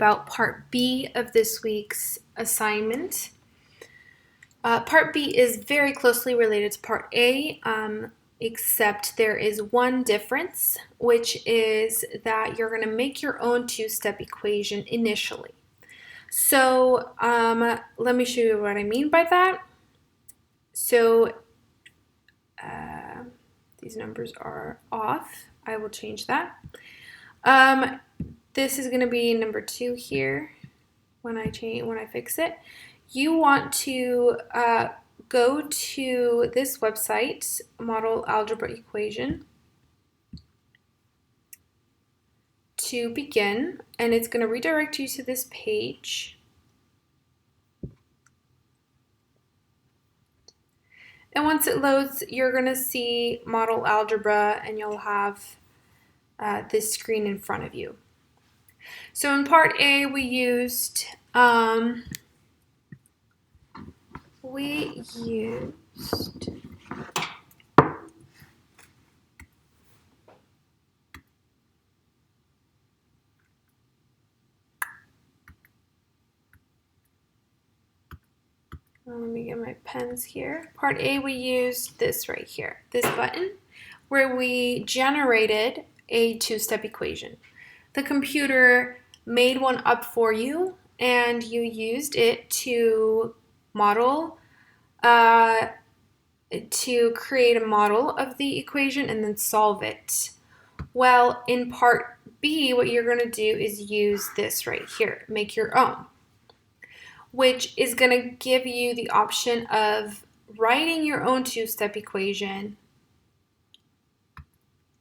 about part B of this week's assignment. Part B is very closely related to part A, except there is one difference, which is that you're going to make your own two-step equation initially. So let me show you what I mean by that. So these numbers are off. I will change that. This is going to be number 2 here when I fix it. You want to go to this website, Model Algebra Equation, to begin, and it's going to redirect you to this page. And once it loads, you're going to see Model Algebra, and you'll have this screen in front of you. So in part A, we used let me get my pens here. Part A, we used this right here, this button, where we generated a two-step equation. The computer made one up for you, and you used it to create a model of the equation and then solve it. Well, in part B, what you're going to do is use this right here, make your own, which is going to give you the option of writing your own two-step equation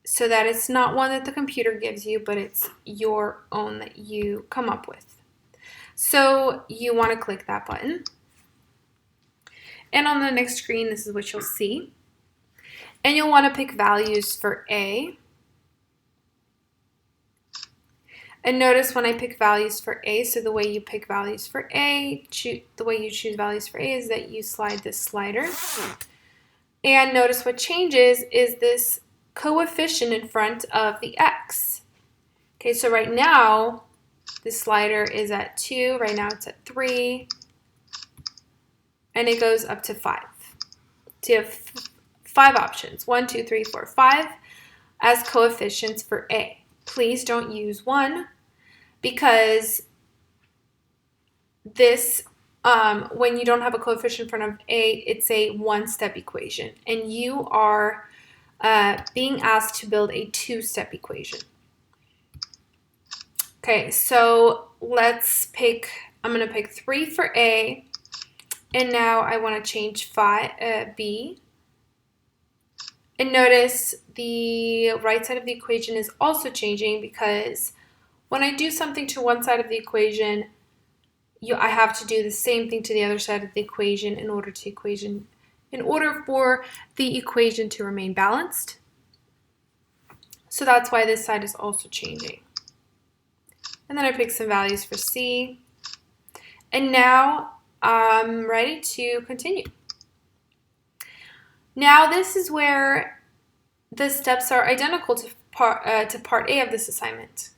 so that it's not one that the computer gives you, but it's your own that you come up with. So you want to click that button. And on the next screen, this is what you'll see. And you'll want to pick values for A. And notice when I pick values for A, so the way you pick values for A, the way you choose values for A is that you slide this slider. And notice what changes is this coefficient in front of the X. Okay, so right now, this slider is at 2, right now it's at 3, and it goes up to 5. So you have 5 options, 1, 2, 3, 4, 5, as coefficients for A. Please don't use 1 because this, when you don't have a coefficient in front of A, it's a one-step equation, and you are being asked to build a two-step equation. Okay, so let's pick, I'm going to pick 3 for A, and now I want to change B. And notice the right side of the equation is also changing because when I do something to one side of the equation, I have to do the same thing to the other side of the equation in order for the equation to remain balanced. So that's why this side is also changing. And then I pick some values for C. And now I'm ready to continue. Now this is where the steps are identical to part A of this assignment.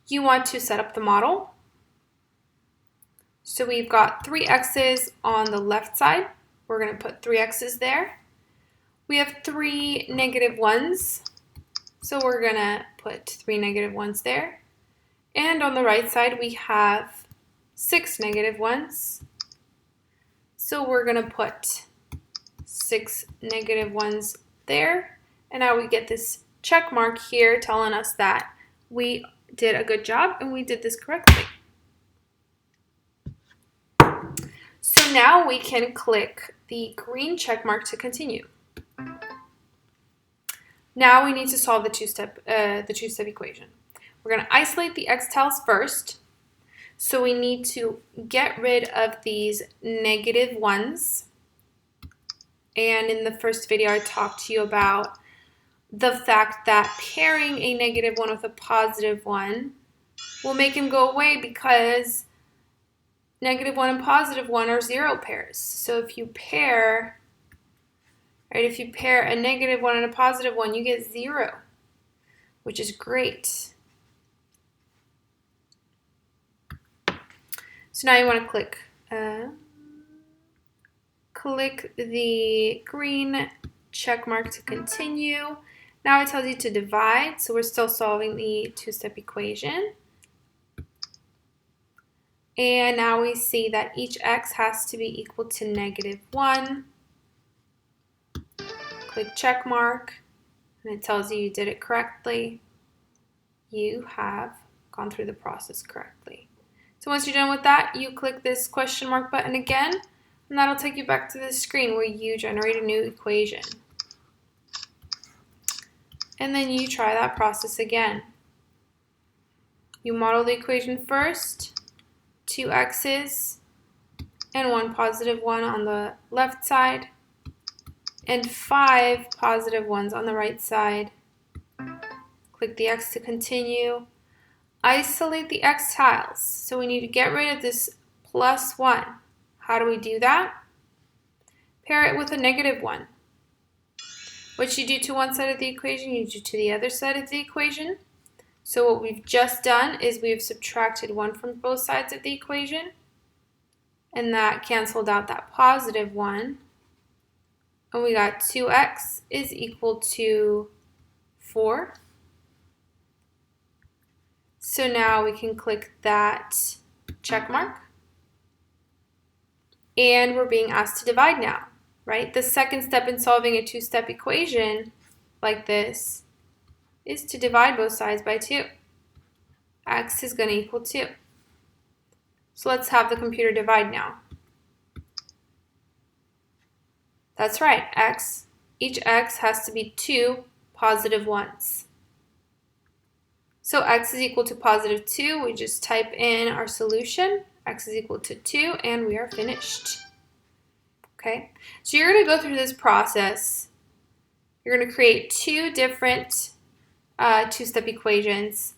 You want to set up the model. So we've got 3 x's on the left side. We're going to put 3 x's there. We have 3 negative 1's. So we're going to put 3 negative 1's there. And on the right side, we have 6 negative 1's. So we're going to put 6 negative 1's there. And now we get this check mark here telling us that we did a good job and we did this correctly. So now we can click the green check mark to continue. Now we need to solve the two-step equation. We're going to isolate the x-tiles first. So we need to get rid of these negative 1's. And in the first video, I talked to you about the fact that pairing a negative 1 with a positive 1 will make them go away because negative 1 and positive 1 are 0 pairs. So if you pair a negative 1 and a positive 1, you get 0, which is great. So now you want to click the green check mark to continue. Now it tells you to divide, so we're still solving the two-step equation. And now we see that each x has to be equal to -1. Click check mark, and it tells you did it correctly. You have gone through the process correctly. So once you're done with that, you click this question mark button again, and that'll take you back to the screen where you generate a new equation. And then you try that process again. You model the equation first, 2 x's and 1 positive 1 on the left side, and 5 positive 1s on the right side. Click the x to continue. Isolate the x tiles. So we need to get rid of this +1. How do we do that? Pair it with a -1. What you do to one side of the equation, you do to the other side of the equation. So what we've just done is we've subtracted 1 from both sides of the equation, and that canceled out that +1, and we got 2x is equal to 4. So now we can click that check mark, and we're being asked to divide now, right? The second step in solving a two-step equation like this is to divide both sides by 2. X is going to equal 2. So let's have the computer divide now. That's right, each x has to be 2 positive 1s. So x is equal to +2. We just type in our solution. X is equal to 2, and we are finished. Okay, so you're going to go through this process. You're going to create 2 different two-step equations,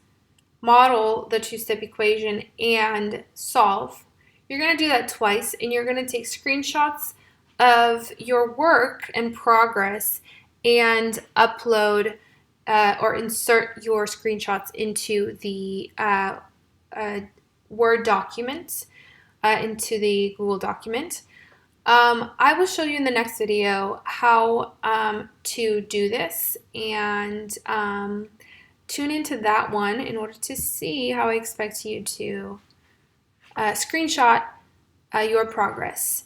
model the two-step equation, and solve. You're going to do that twice, and you're going to take screenshots of your work and progress and upload or insert your screenshots into the Word document, into the Google document. I will show you in the next video how to do this, and tune into that one in order to see how I expect you to screenshot your progress.